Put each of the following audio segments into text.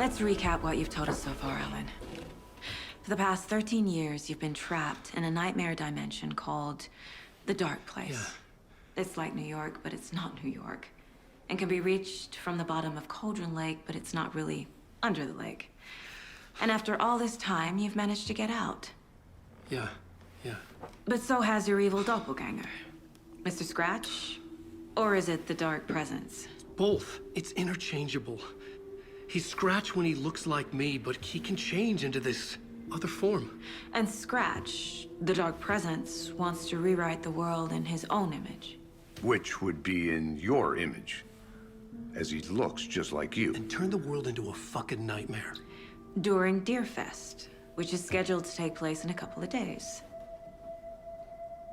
Let's recap what you've told us so far, Ellen. For the past 13 years, you've been trapped in a nightmare dimension called the Dark Place. Yeah. It's like New York, but it's not New York. And can be reached from the bottom of Cauldron Lake, but it's not really under the lake. And after all this time, you've managed to get out. Yeah. But so has your evil doppelganger. Mr. Scratch? Or is it the Dark Presence? Both. It's interchangeable. He's Scratch when he looks like me, but he can change into this other form. And Scratch, the Dark Presence, wants to rewrite the world in his own image. Which would be in your image, as he looks just like you. And turn the world into a fucking nightmare. During Deerfest, which is scheduled to take place in a couple of days.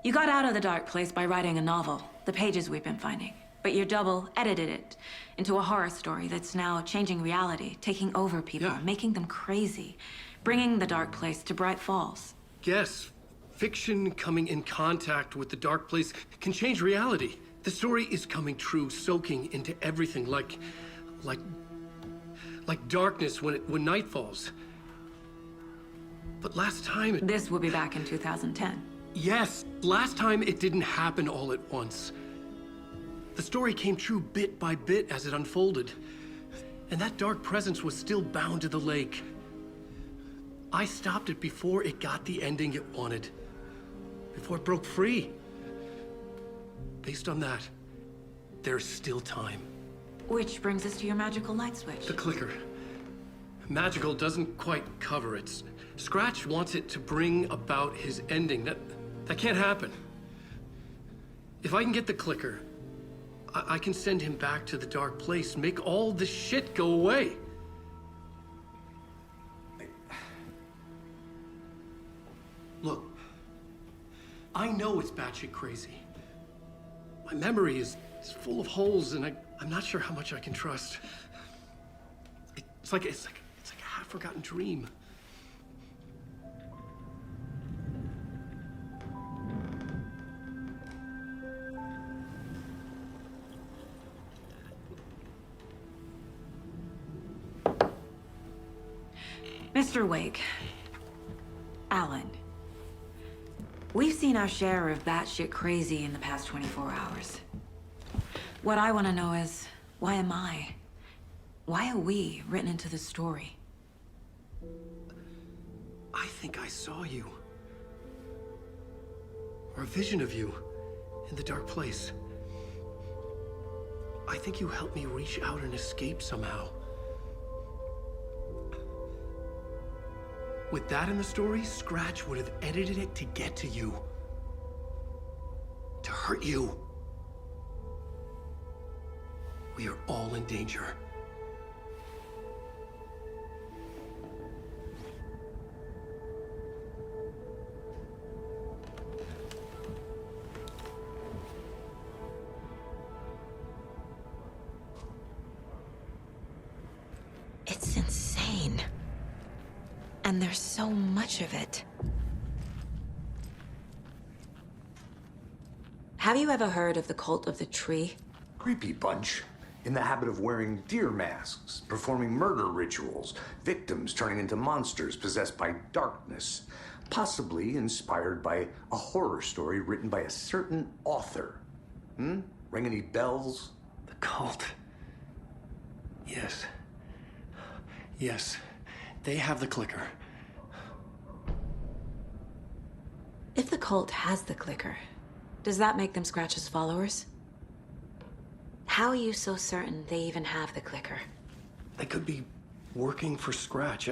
You got out of the Dark Place by writing a novel, the pages we've been finding. But your double edited it into a horror story that's now changing reality, taking over people, making them crazy, bringing the Dark Place to Bright Falls. Yes, fiction coming in contact with the Dark Place can change reality. The story is coming true, soaking into everything like darkness when night falls. But last time This will be back in 2010. Yes, last time it didn't happen all at once. The story came true bit by bit as it unfolded. And that dark presence was still bound to the lake. I stopped it before it got the ending it wanted. Before it broke free. Based on that, there's still time. Which brings us to your magical light switch. The clicker. Magical doesn't quite cover it. Scratch wants it to bring about his ending. That can't happen. If I can get the clicker, I can send him back to the Dark Place, make all this shit go away. Look, I know it's batshit crazy. My memory is full of holes, and I'm not sure how much I can trust. It's like a half-forgotten dream. Mr. Wake, Alan, we've seen our share of batshit crazy in the past 24 hours. What I want to know is, why am I? Why are we written into the story? I think I saw you. Or a vision of you in the Dark Place. I think you helped me reach out and escape somehow. With that in the story, Scratch would have edited it to get to you. To hurt you. We are all in danger. It's insane. And there's so much of it. Have you ever heard of the Cult of the Tree? Creepy bunch. In the habit of wearing deer masks, performing murder rituals, victims turning into monsters possessed by darkness, possibly inspired by a horror story written by a certain author. Ring any bells? The cult. Yes. Yes. They have the clicker. If the cult has the clicker, does that make them Scratch's followers? How are you so certain they even have the clicker? They could be working for Scratch.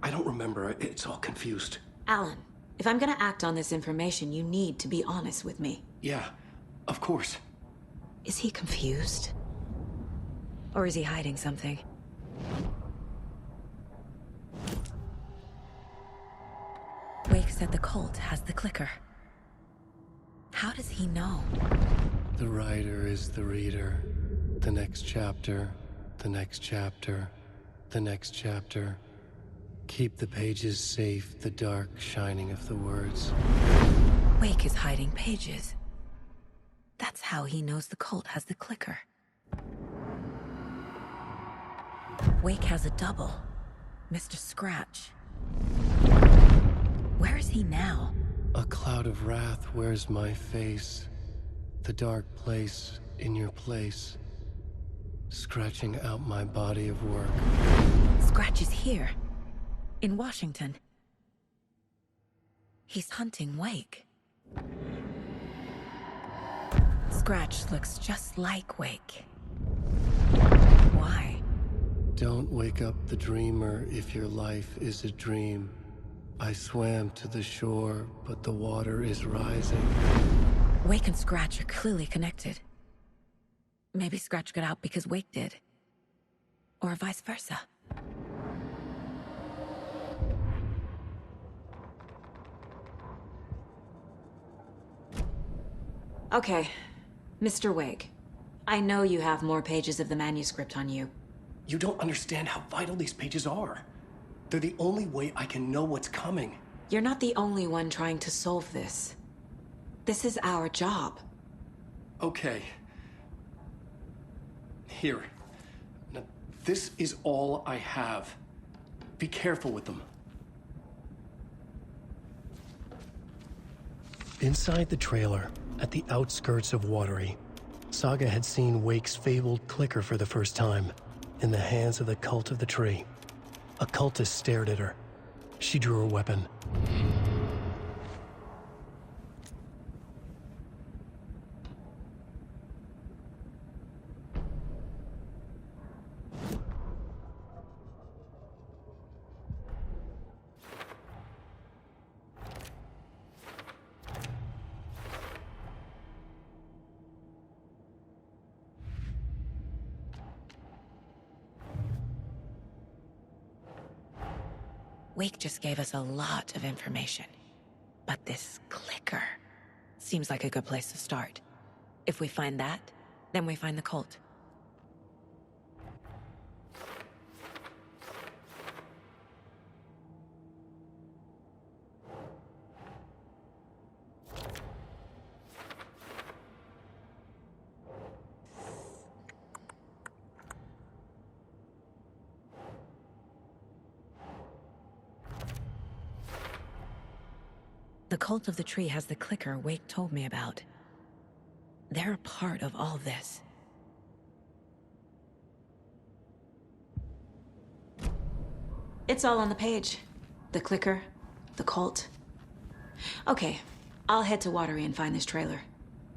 I don't remember. It's all confused. Alan, if I'm gonna act on this information, you need to be honest with me. Yeah, of course. Is he confused? Or is he hiding something? Wake said the cult has the clicker. How does he know? The writer is the reader. The next chapter, the next chapter, the next chapter. Keep the pages safe, the dark shining of the words. Wake is hiding pages. That's how he knows the cult has the clicker. Wake has a double. Mr. Scratch. Where is he now? A cloud of wrath wears my face. The dark place in your place. Scratching out my body of work. Scratch is here. In Washington. He's hunting Wake. Scratch looks just like Wake. Why? Don't wake up the dreamer if your life is a dream. I swam to the shore, but the water is rising. Wake and Scratch are clearly connected. Maybe Scratch got out because Wake did. Or vice versa. Okay, Mr. Wake. I know you have more pages of the manuscript on you. You don't understand how vital these pages are. They're the only way I can know what's coming. You're not the only one trying to solve this. This is our job. Okay. Here. Now, this is all I have. Be careful with them. Inside the trailer, at the outskirts of Watery, Saga had seen Wake's fabled clicker for the first time, in the hands of the Cult of the Tree. A cultist stared at her. She drew her weapon. Wake just gave us a lot of information. But this clicker seems like a good place to start. If we find that, then we find the cult. The Cult of the Tree has the clicker Wake told me about. They're a part of all this. It's all on the page. The clicker, the cult. Okay, I'll head to Watery and find this trailer.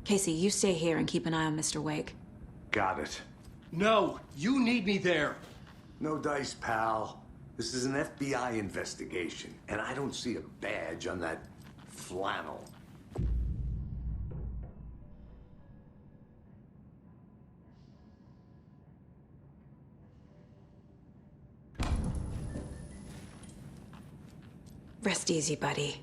Casey, you stay here and keep an eye on Mr. Wake. Got it. No, you need me there. No dice, pal. This is an FBI investigation, and I don't see a badge on that flannel. Rest easy, buddy.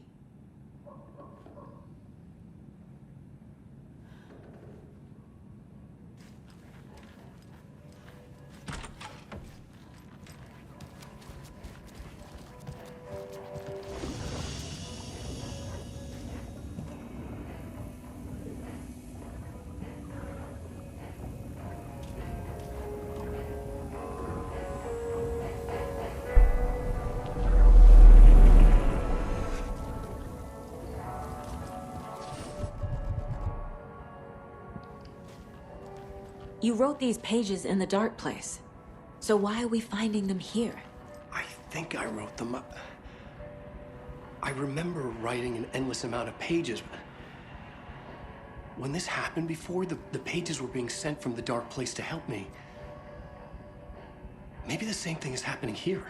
You wrote these pages in the dark place. So why are we finding them here? I think I wrote them up. I remember writing an endless amount of pages. When this happened before, the pages were being sent from the dark place to help me. Maybe the same thing is happening here.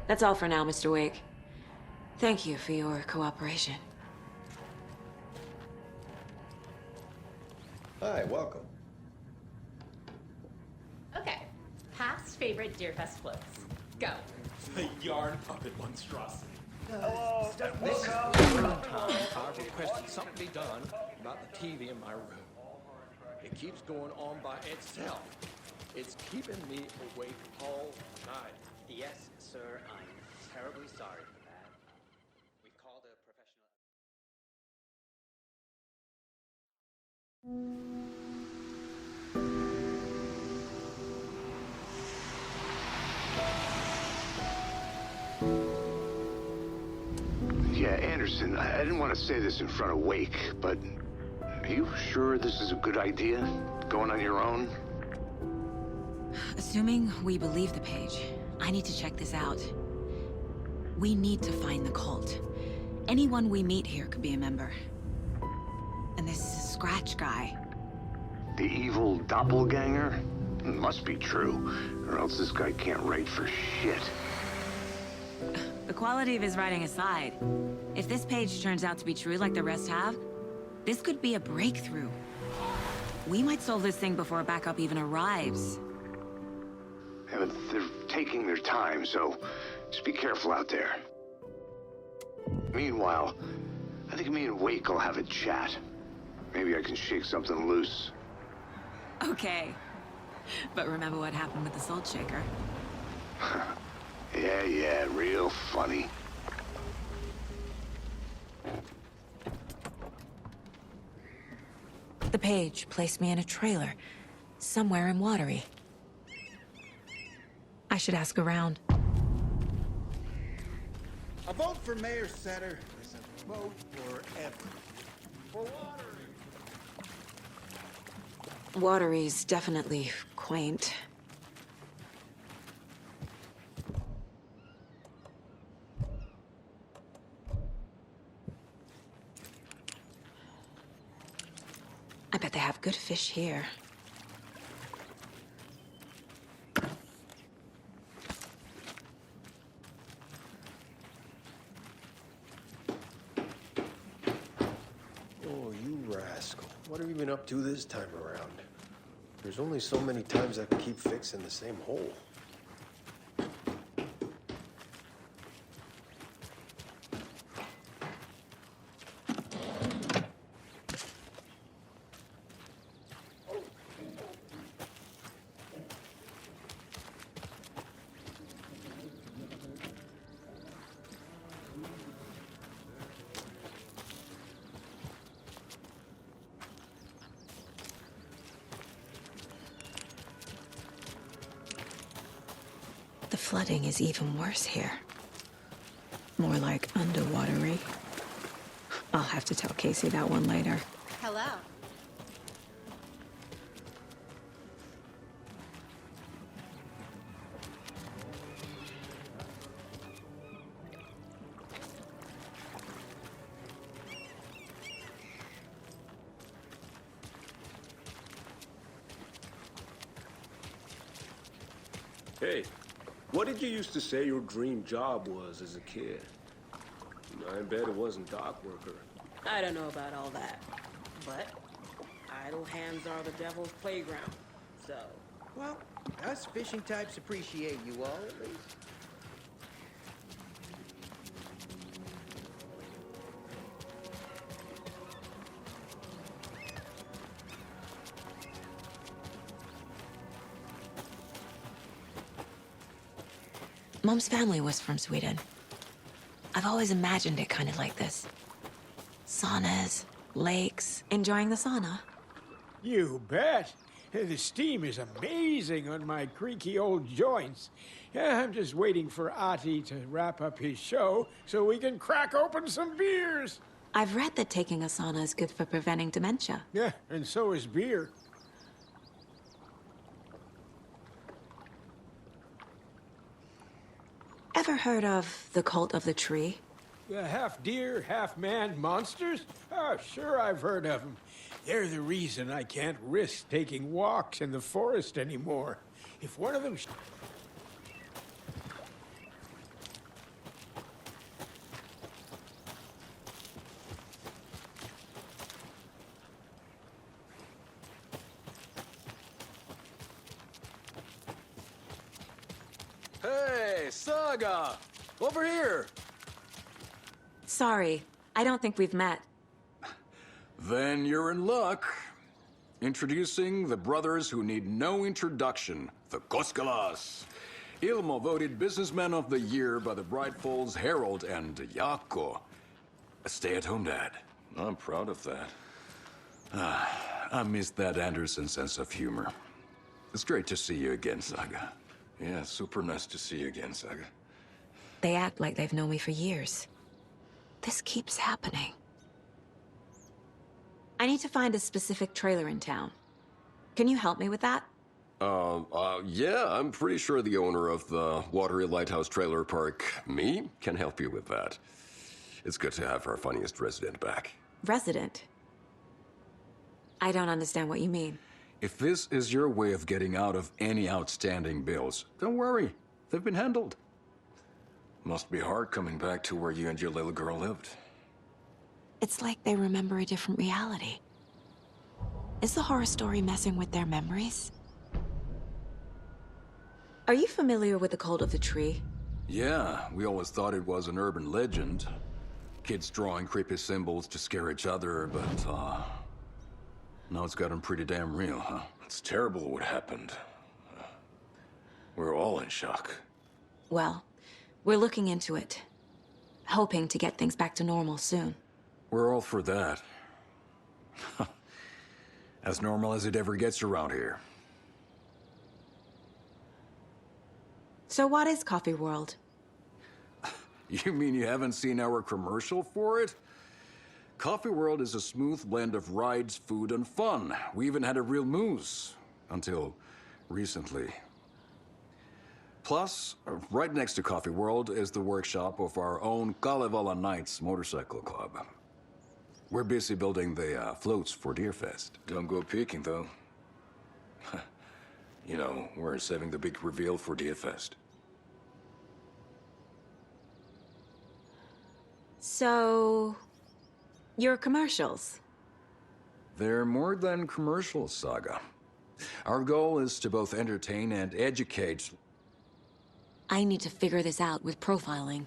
That's all for now, Mr. Wake. Thank you for your cooperation. Hi, welcome. Okay, past favorite Deerfest floats. Go. The yarn puppet monstrosity. I've requested something be done about the TV in my room. It keeps going on by itself. It's keeping me awake all night. Yes, sir, I'm terribly sorry for that. We called a professional. Yeah, Anderson, I didn't want to say this in front of Wake, but are you sure this is a good idea? Going on your own? Assuming we believe the page, I need to check this out. We need to find the cult. Anyone we meet here could be a member. And this Scratch guy. The evil doppelganger? Must be true, or else this guy can't write for shit. The quality of his writing aside, if this page turns out to be true like the rest have, this could be a breakthrough. We might solve this thing before backup even arrives. Yeah, but they're taking their time, so just be careful out there. Meanwhile, I think me and Wake will have a chat. Maybe I can shake something loose. Okay. But remember what happened with the Salt Shaker? Yeah, real funny. The page placed me in a trailer, somewhere in Watery. I should ask around. A vote for Mayor Setter is a vote forever. For Watery. Watery's definitely quaint. I bet they have good fish here. Oh, you rascal. What have you been up to this time around? There's only so many times I can keep fixing the same hole. The flooding is even worse here. More like underwatery. I'll have to tell Casey that one later. Hello. Hey, what did you used to say your dream job was as a kid? I bet it wasn't dock worker. I don't know about all that, but idle hands are the devil's playground, so... Well, us fishing types appreciate you all, at least. Mom's family was from Sweden. I've always imagined it kind of like this. Saunas, lakes, enjoying the sauna. You bet. The steam is amazing on my creaky old joints. I'm just waiting for Ati to wrap up his show so we can crack open some beers. I've read that taking a sauna is good for preventing dementia. Yeah, and so is beer. Ever heard of the Cult of the Tree? The half-deer, half-man monsters? Oh, sure I've heard of them. They're the reason I can't risk taking walks in the forest anymore. If one of them... Hey, Saga! Over here! Sorry, I don't think we've met. Then you're in luck. Introducing the brothers who need no introduction, the Koskalas. Ilmo voted Businessman of the Year by the Bright Falls Herald, and Jaakko, a stay-at-home dad. I'm proud of that. I missed that Anderson sense of humor. It's great to see you again, Saga. Yeah, super nice to see you again, Saga. They act like they've known me for years. This keeps happening. I need to find a specific trailer in town. Can you help me with that? Yeah, I'm pretty sure the owner of the Watery Lighthouse Trailer Park, me, can help you with that. It's good to have our funniest resident back. Resident? I don't understand what you mean. If this is your way of getting out of any outstanding bills, don't worry. They've been handled. Must be hard coming back to where you and your little girl lived. It's like they remember a different reality. Is the horror story messing with their memories? Are you familiar with the Cult of the Tree? Yeah, we always thought it was an urban legend. Kids drawing creepy symbols to scare each other, but, now it's gotten pretty damn real, huh? It's terrible what happened. We're all in shock. Well, we're looking into it. Hoping to get things back to normal soon. We're all for that. As normal as it ever gets around here. So what is Coffee World? You mean you haven't seen our commercial for it? Coffee World is a smooth blend of rides, food, and fun. We even had a real moose. Until recently. Plus, right next to Coffee World is the workshop of our own Kalevala Knights motorcycle club. We're busy building the floats for Deerfest. Don't go peeking, though. You know, we're saving the big reveal for Deerfest. So... your commercials? They're more than commercials, Saga. Our goal is to both entertain and educate. I need to figure this out with profiling.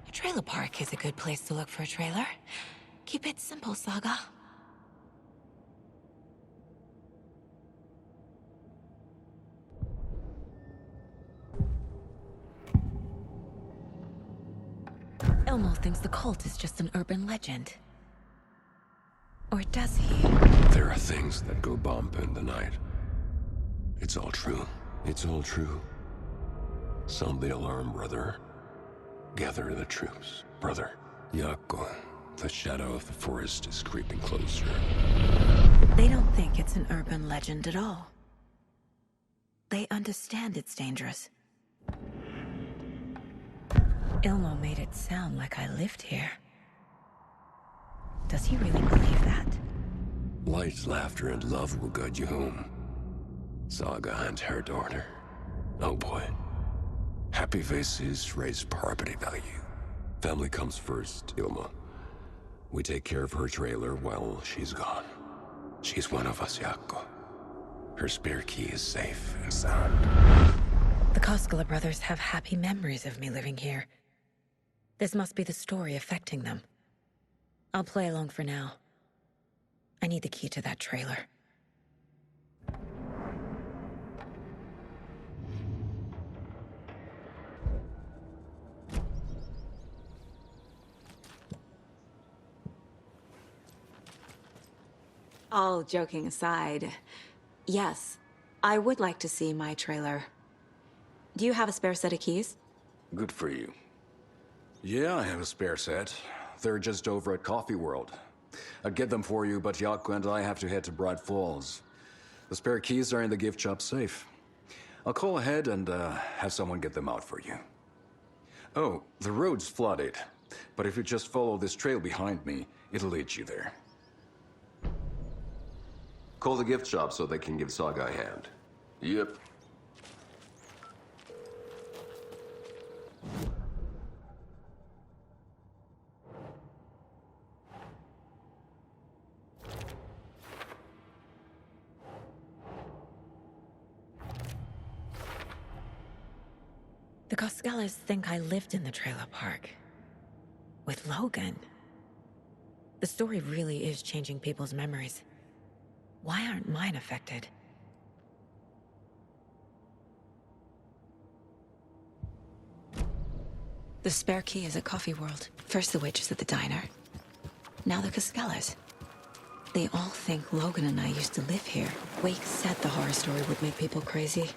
A trailer park is a good place to look for a trailer. Keep it simple, Saga. Elmo thinks the cult is just an urban legend. Or does he? There are things that go bump in the night. It's all true. It's all true. Sound the alarm, brother. Gather the troops, brother. Yako, the shadow of the forest is creeping closer. They don't think it's an urban legend at all. They understand it's dangerous. Ilmo made it sound like I lived here. Does he really believe that? Light, laughter, and love will guide you home. Saga and her daughter. Oh boy. Happy faces raise property value. Family comes first, Ilma. We take care of her trailer while she's gone. She's one of us, Yako. Her spare key is safe and sound. The Koskela brothers have happy memories of me living here. This must be the story affecting them. I'll play along for now. I need the key to that trailer. All joking aside, yes, I would like to see my trailer. Do you have a spare set of keys? Good for you. Yeah, I have a spare set. They're just over at Coffee World. I'd get them for you, but Yako and I have to head to Bright Falls. The spare keys are in the gift shop safe. I'll call ahead and have someone get them out for you. Oh, the road's flooded, but if you just follow this trail behind me, it'll lead you there. Call the gift shop so they can give Saga a hand. Yep. The Koskelas think I lived in the trailer park. With Logan. The story really is changing people's memories. Why aren't mine affected? The spare key is at Coffee World. First the waitress at the diner. Now the Koskelas. They all think Logan and I used to live here. Wake said the horror story would make people crazy.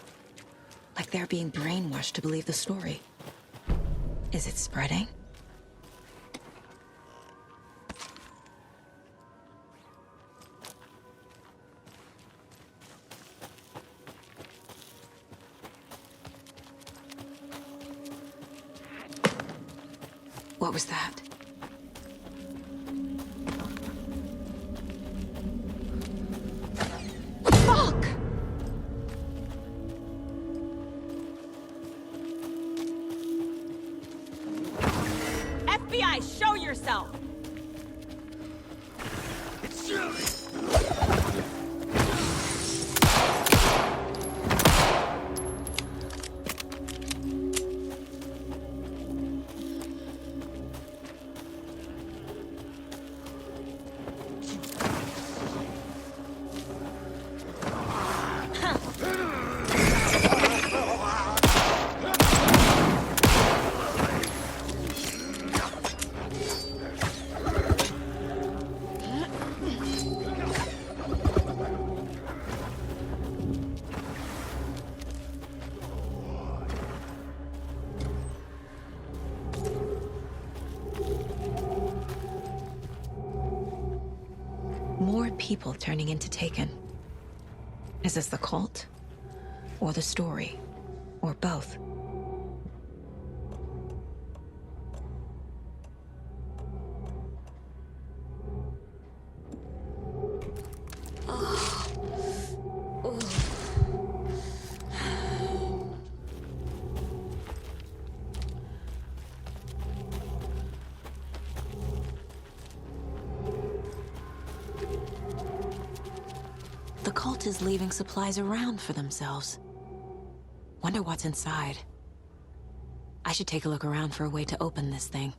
Like they're being brainwashed to believe the story. Is it spreading? What was that? Fuck! FBI, show yourself! More people turning into Taken. Is this the cult? Or the story? Or both? The cult is leaving supplies around for themselves. Wonder what's inside. I should take a look around for a way to open this thing.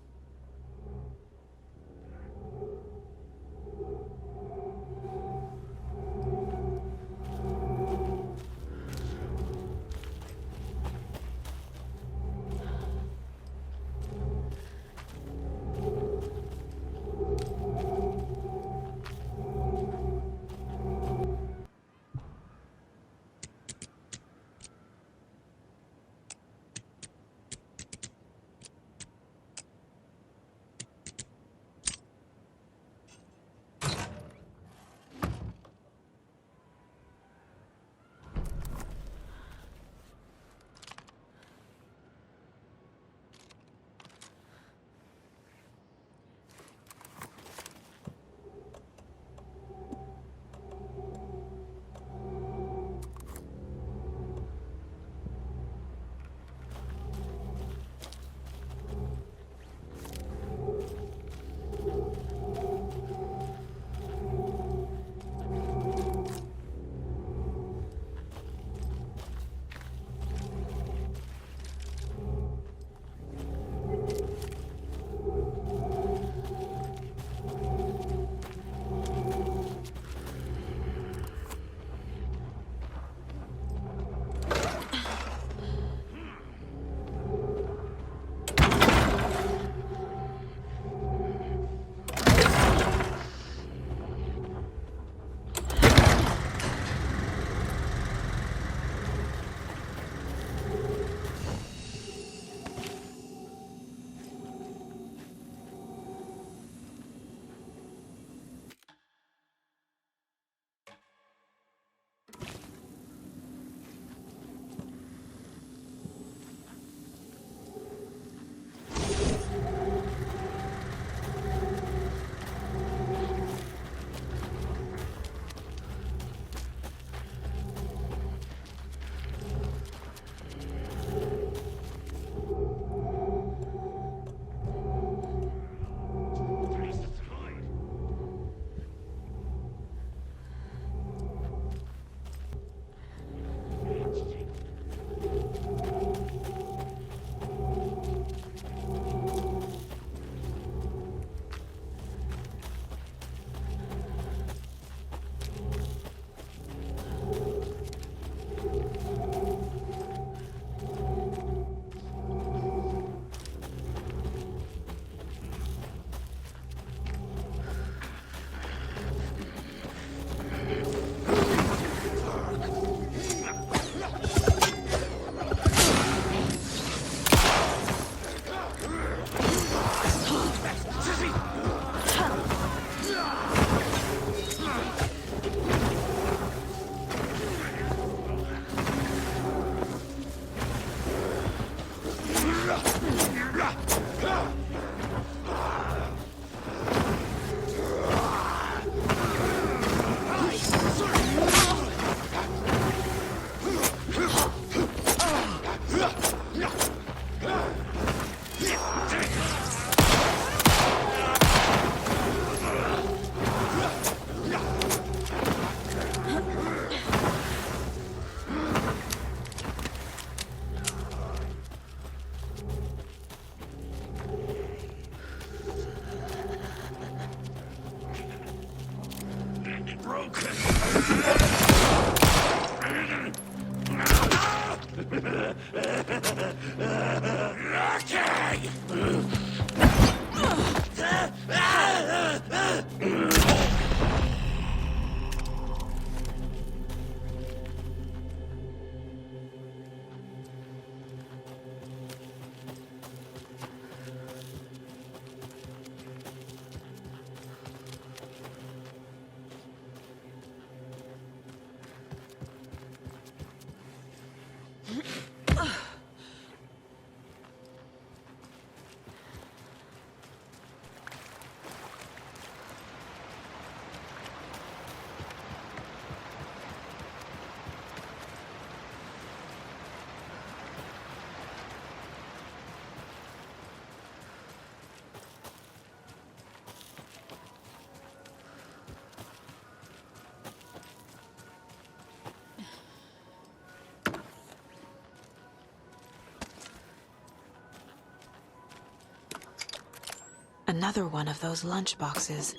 Another one of those lunch boxes.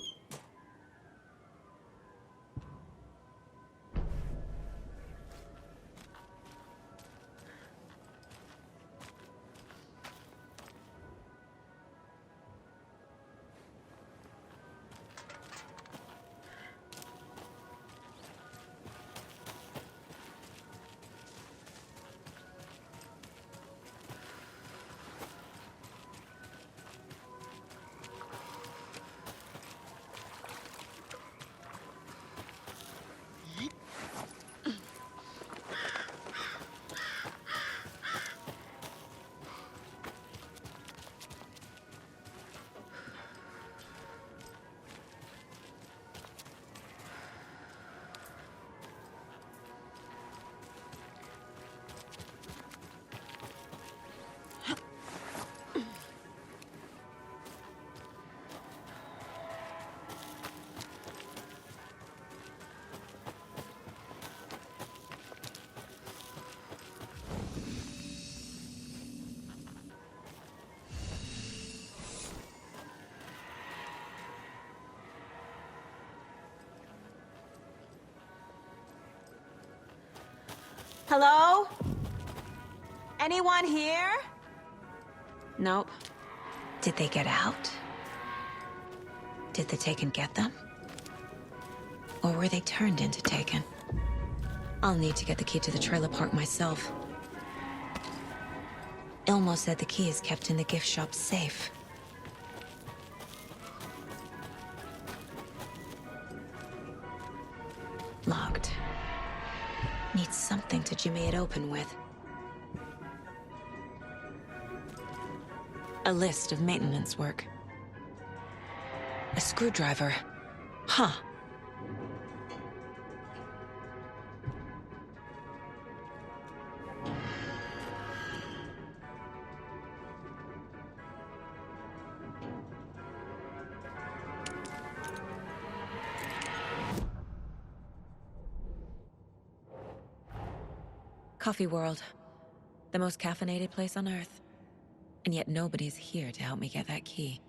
Hello? Anyone here? Nope. Did they get out? Did the Taken get them? Or were they turned into Taken? I'll need to get the key to the trailer park myself. Ilmo said the key is kept in the gift shop's safe. Locked. Need something to jimmy it open with. A list of maintenance work. A screwdriver. Huh. Coffee World. The most caffeinated place on Earth. And yet nobody's here to help me get that key.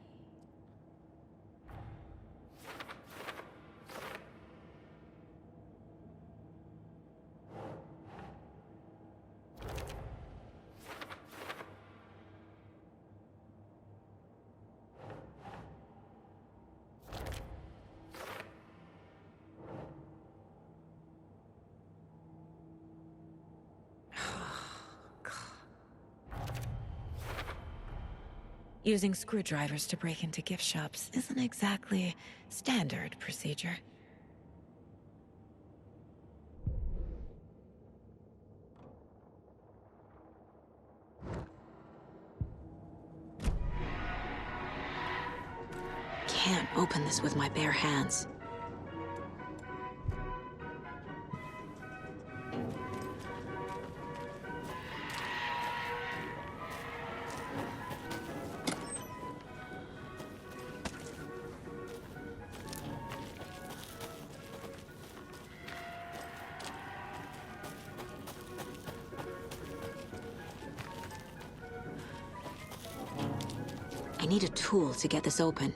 Using screwdrivers to break into gift shops isn't exactly standard procedure. Can't open this with my bare hands. I need a tool to get this open.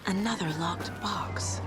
Another locked box.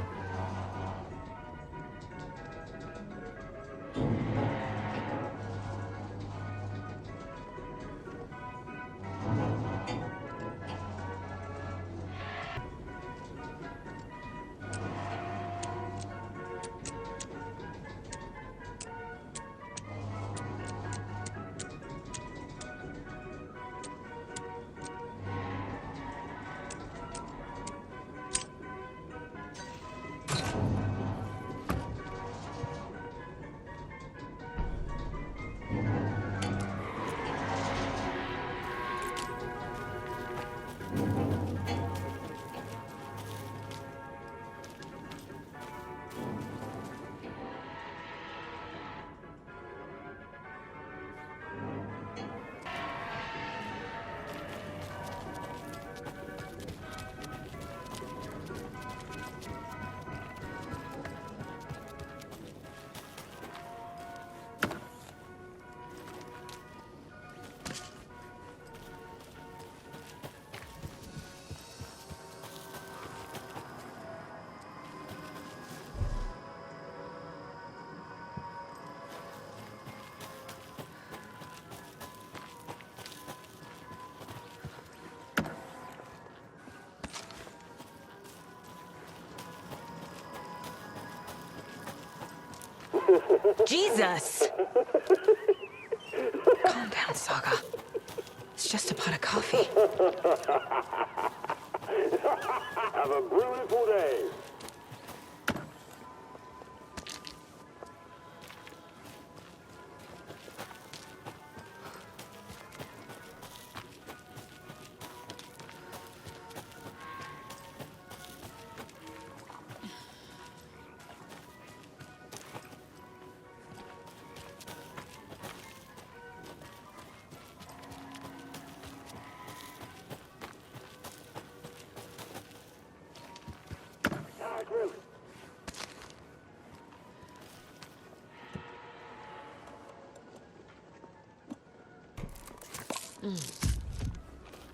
Jesus! Calm down, Saga. It's just a pot of coffee. Have a beautiful day.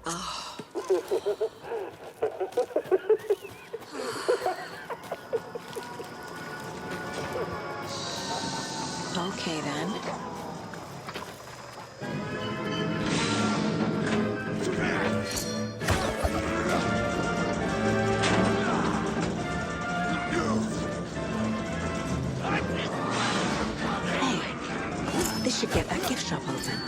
Oh. Okay, then. Hey, this should get that gift shop open.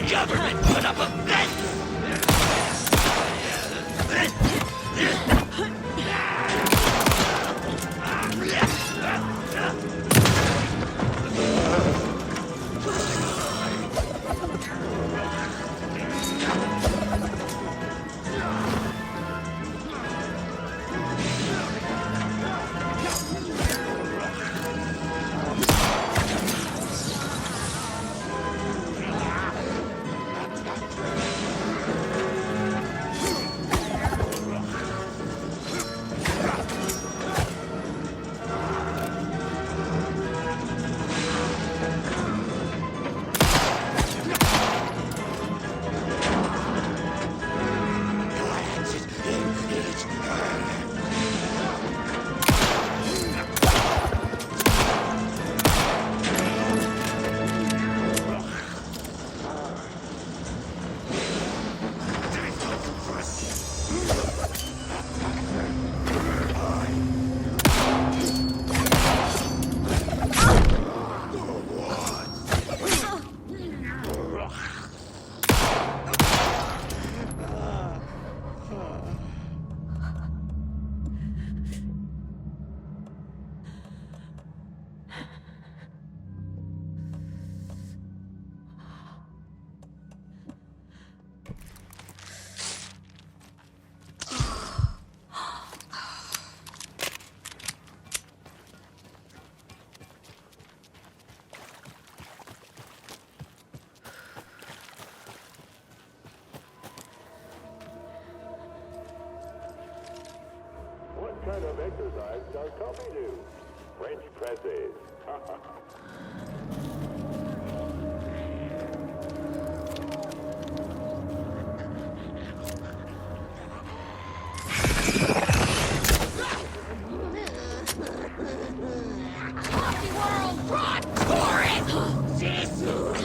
Government put up a fence! kind of exercise does Coffee do? French presses. Coffee World, run for it! Jesus!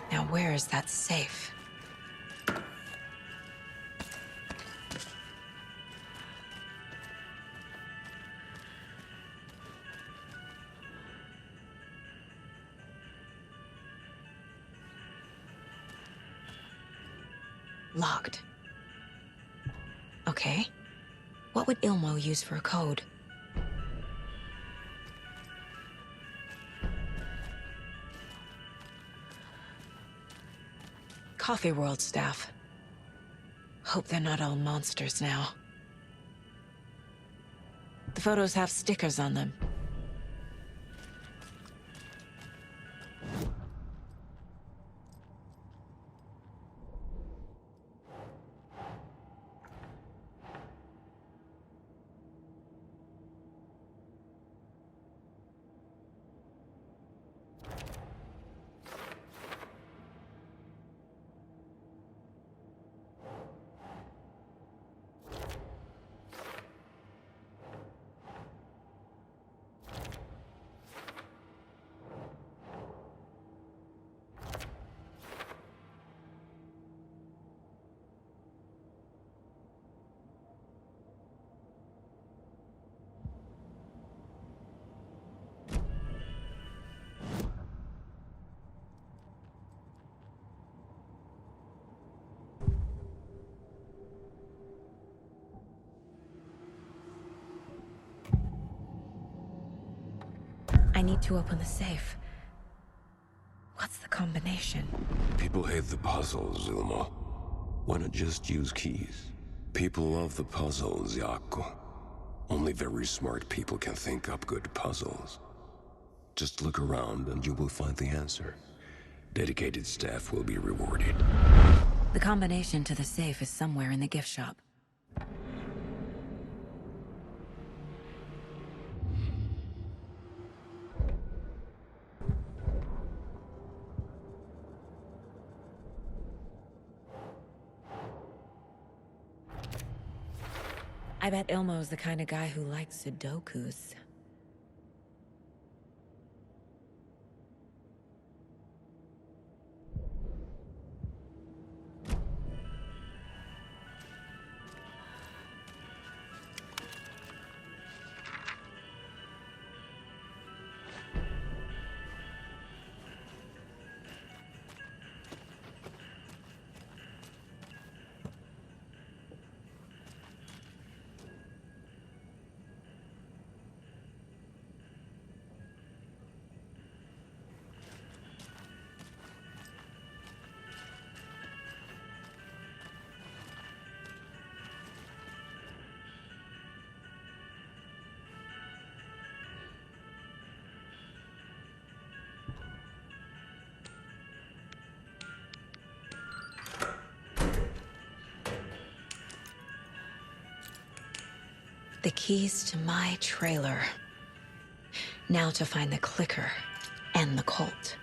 Now where is that safe? Locked. Okay. What would Ilmo use for a code? Coffee World staff. Hope they're not all monsters now. The photos have stickers on them. I need to open the safe. What's the combination? People hate the puzzles, Ilmo. Why not just use keys? People love the puzzles, Jaakko. Only very smart people can think up good puzzles. Just look around and you will find the answer. Dedicated staff will be rewarded. The combination to the safe is somewhere in the gift shop. I bet Ilmo's the kind of guy who likes Sudokus. The keys to my trailer. Now to find the clicker and the Colt.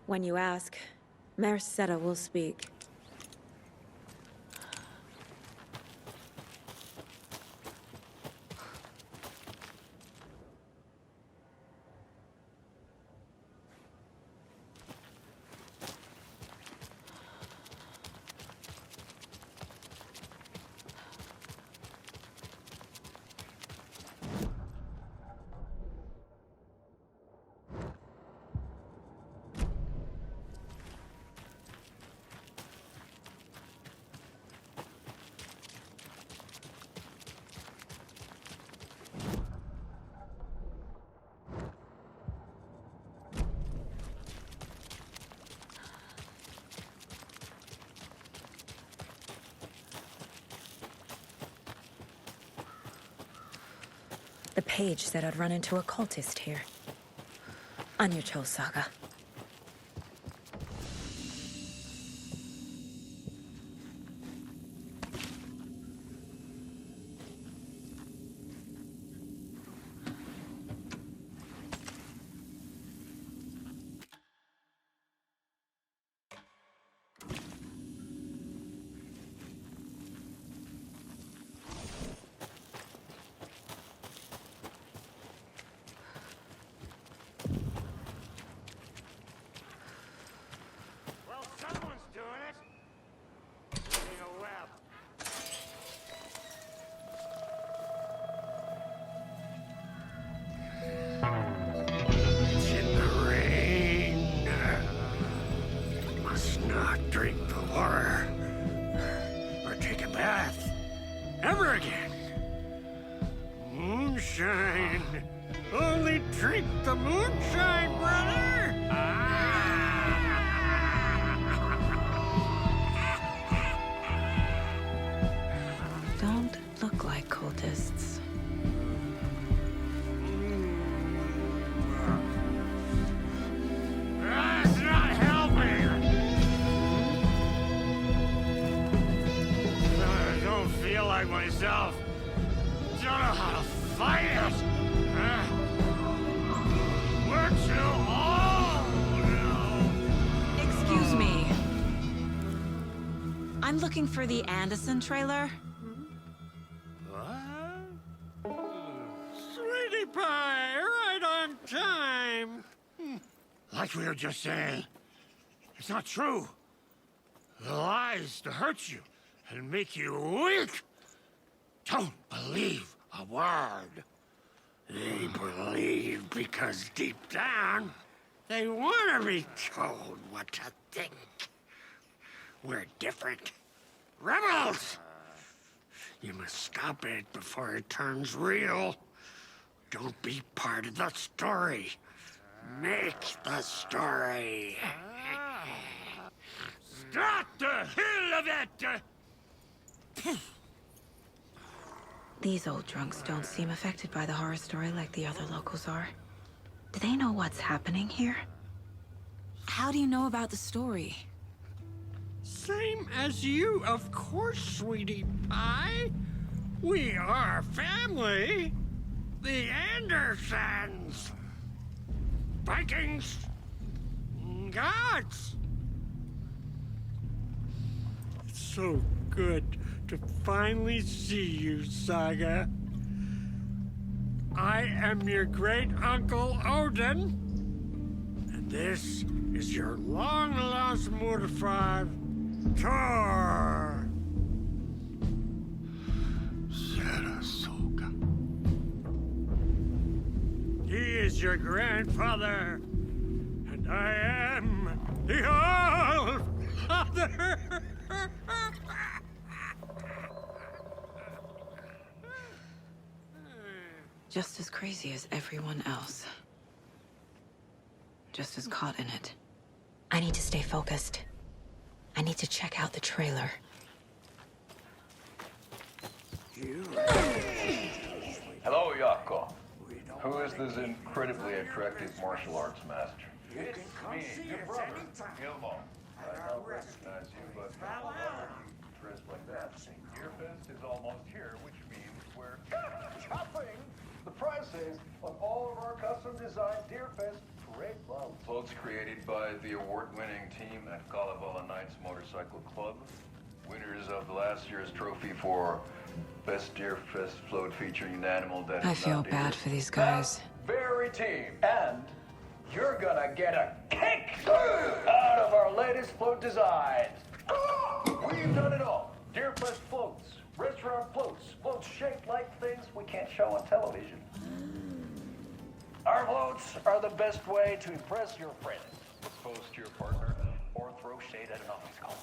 When you ask, Mayor Seta will speak. The page said I'd run into a cultist here. On your toes, Saga. Only drink the moonshine, brother! Don't look like cultists. That's not helping! I don't feel like myself. Don't know how to fight it! We're too old now! Excuse me. I'm looking for the Anderson trailer. What? Sweetie pie, right on time! Like we were just saying, it's not true. The lies to hurt you and make you weak. Don't believe a word. They believe because deep down, they want to be told what to think. We're different. Rebels! You must stop it before it turns real. Don't be part of the story. Make the story. Start the hell of it! These old drunks don't seem affected by the horror story like the other locals are. Do they know what's happening here? How do you know about the story? Same as you, of course, sweetie pie. We are family. The Andersons. Vikings. Gods. It's so good to finally see you, Saga. I am your great-uncle Odin. And this is your long-lost mortified Thor. Sarasota. He is your grandfather, and I am the All-Father. Just as crazy as everyone else. Just as caught in it. I need to stay focused. I need to check out the trailer. Hello, Yako. Who is this incredibly attractive martial arts master? It's me, your brother, Gilmo. I don't recognize you, but why are you dressed like that? Deerfest is almost here, which means we're shopping. The price is on all of our custom-designed Deerfest Floats created by the award-winning team at Kalevala Knights Motorcycle Club. Winners of last year's trophy for Best Deer Fest float featuring an animal that I is feel not deer. bad for these guys. Very team. And you're gonna get a kick out of our latest float designs. We've done it all. Deer Fest floats, restaurant floats, floats shaped like things we can't show on television. Our floats are the best way to impress your friends, propose to your partner, or throw shade at an office colleague.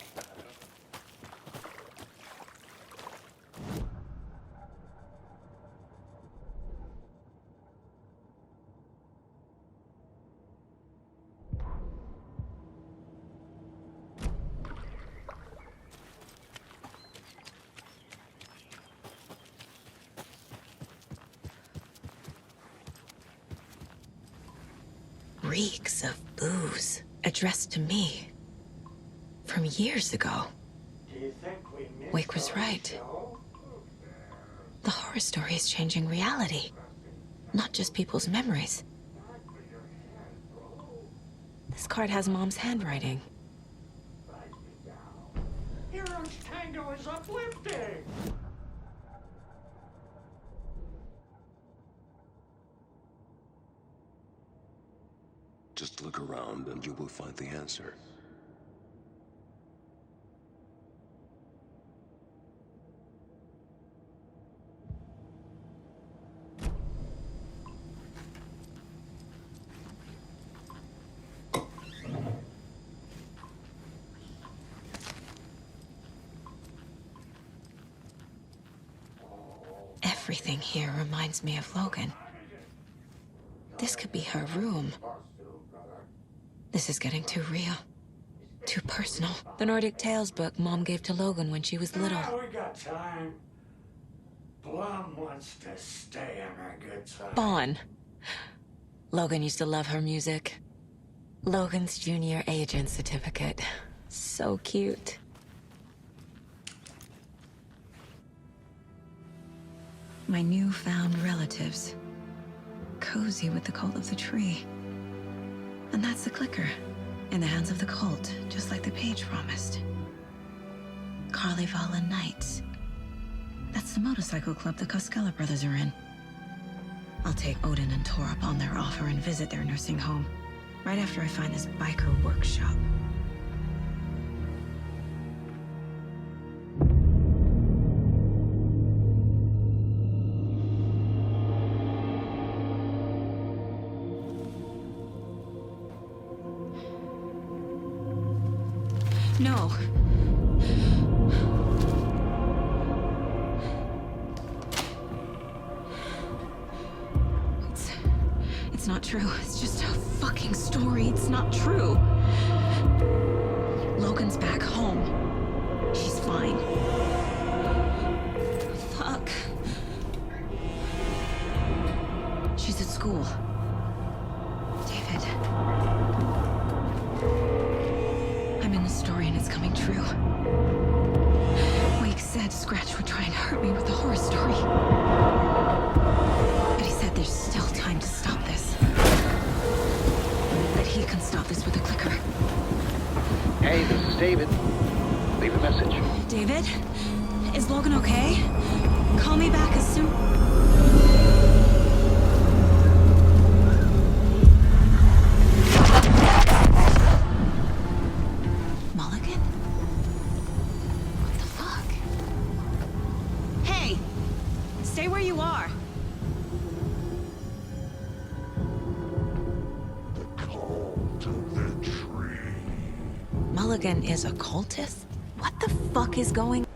Reeks of booze addressed to me from years ago. Wake was right. The horror story is changing reality, not just people's memories. This card has Mom's handwriting. Hero's tango is uplifting! Just look around and you will find the answer. Everything here reminds me of Logan. This could be her room. This is getting too real. Too personal. The Nordic Tales book Mom gave to Logan when she was little. We got time. Blum wants to stay on our good side. Bon. Logan used to love her music. Logan's junior agent certificate. So cute. My newfound relatives. Cozy with the cult of the tree. And that's the clicker. In the hands of the cult, just like the page promised. Kalevala Knights. That's the motorcycle club the Koskela brothers are in. I'll take Odin and Tor up on their offer and visit their nursing home. Right after I find this biker workshop. No. It's not true. It's just a fucking story. It's not true. Logan's back home. She's fine. Fuck. She's at school. David. I'm in the story and it's coming true. Wake said Scratch would try and hurt me with the horror story. But he said there's still time to stop this. That he can stop this with a clicker. Hey, this is David. Leave a message. David? Is Logan okay? Call me back as soon... Mulligan? What the fuck? Hey! Stay where you are! Mulligan is a cultist? What the fuck is going on?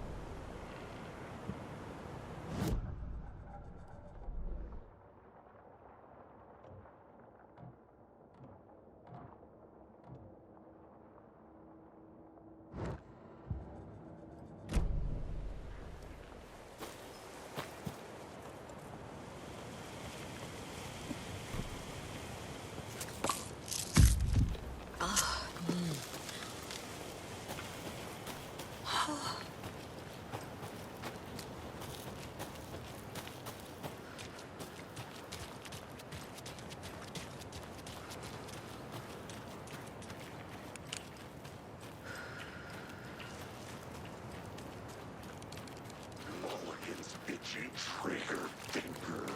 trigger finger.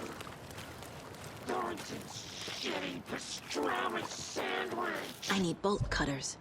Thornton's shitty pastrami sandwich. I need bolt cutters.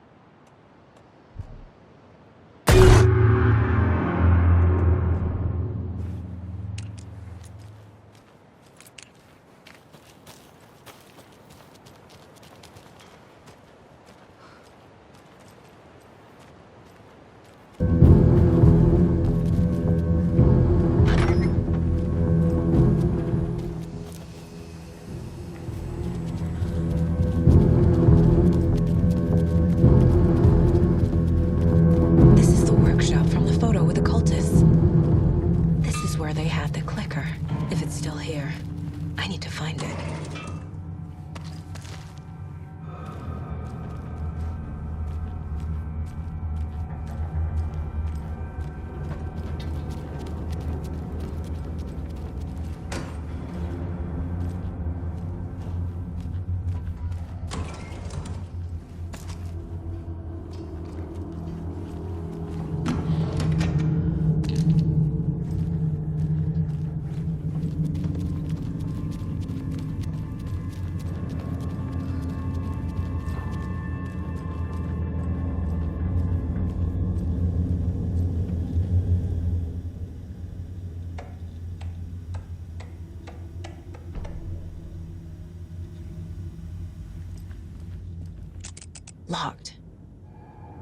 Locked.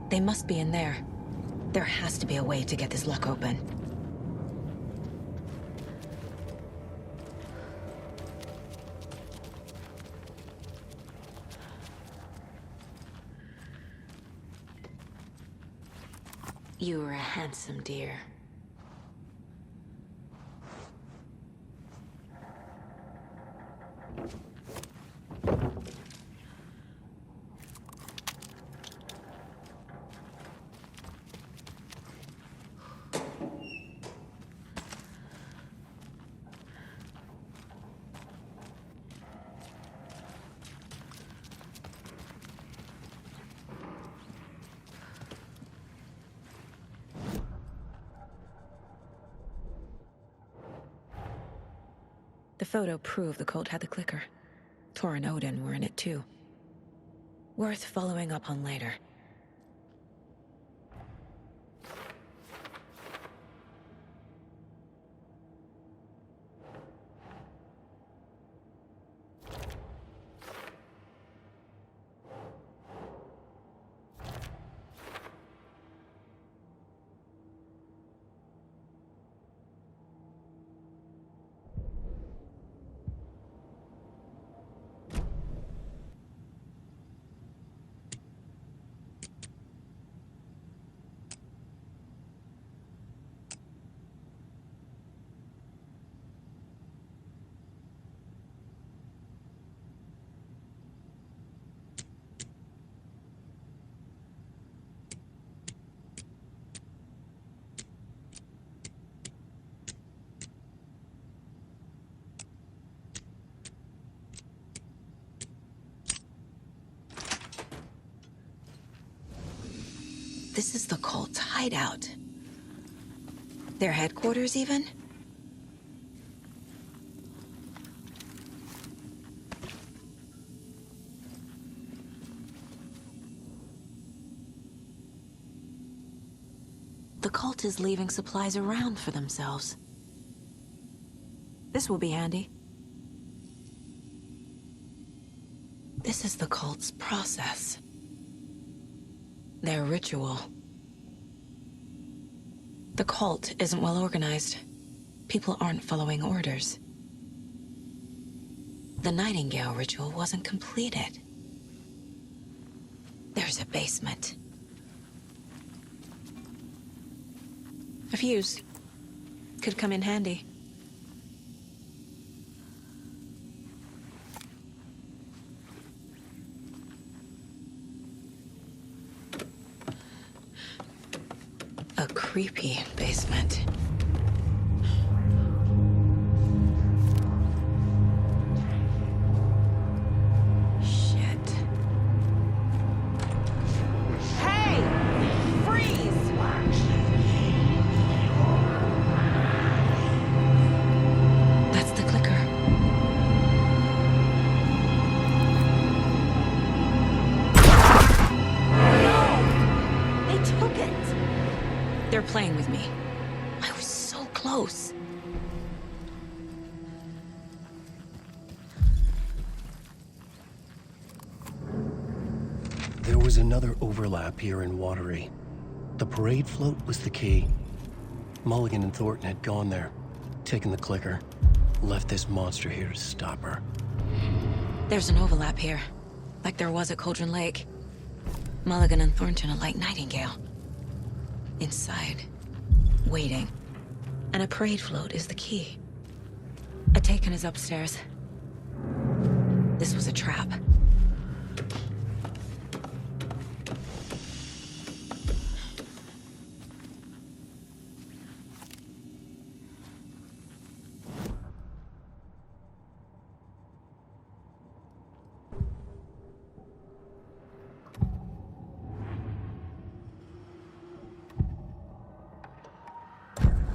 They must be in there. There has to be a way to get this lock open. You were a handsome deer. The photo proved the cult had the clicker. Tor and Odin were in it too. Worth following up on later. This is the cult's hideout. Their headquarters, even? The cult is leaving supplies around for themselves. This will be handy. This is the cult's process. Their ritual. The cult isn't well organized. People aren't following orders. The Nightingale ritual wasn't completed. There's a basement. A fuse. Could come in handy. A creepy basement. Shit. Hey! Freeze! playing with me. I was so close. There was another overlap here in Watery. The parade float was the key. Mulligan and Thornton had gone there, taken the clicker, left this monster here to stop her. There's an overlap here, like there was at Cauldron Lake. Mulligan and Thornton are like Nightingale. Inside, waiting. And a parade float is the key. A taken is upstairs. This was a trap.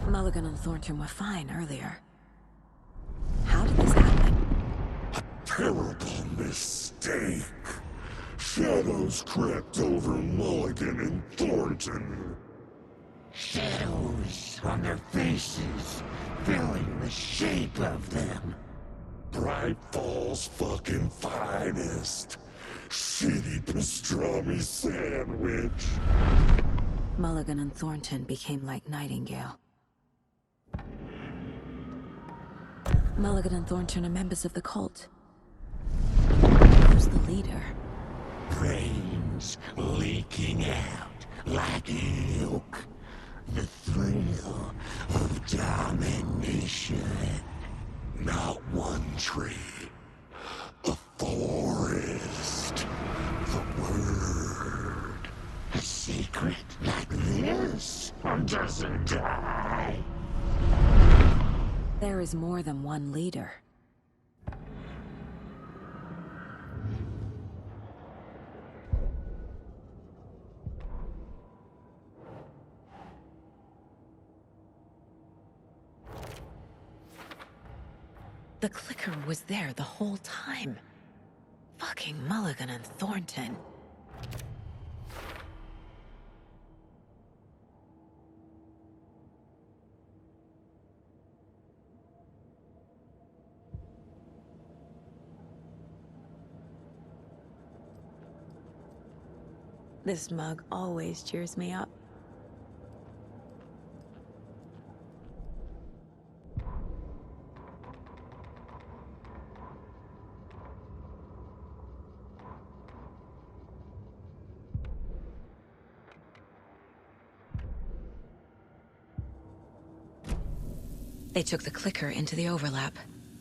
Mulligan and Thornton were fine earlier. How did this happen? Terrible mistake. Shadows crept over Mulligan and Thornton. Shadows on their faces, filling the shape of them. Bright Fall's fucking finest. Shitty pastrami sandwich. Mulligan and Thornton became like Nightingale. Mulligan and Thornton are members of the cult. Who's the leader? Brains leaking out like milk. The thrill of domination. Not one tree. A forest. The word. A secret like this doesn't die. There is more than one leader. The clicker was there the whole time. Fucking Mulligan and Thornton. This mug always cheers me up. They took the clicker into the overlap.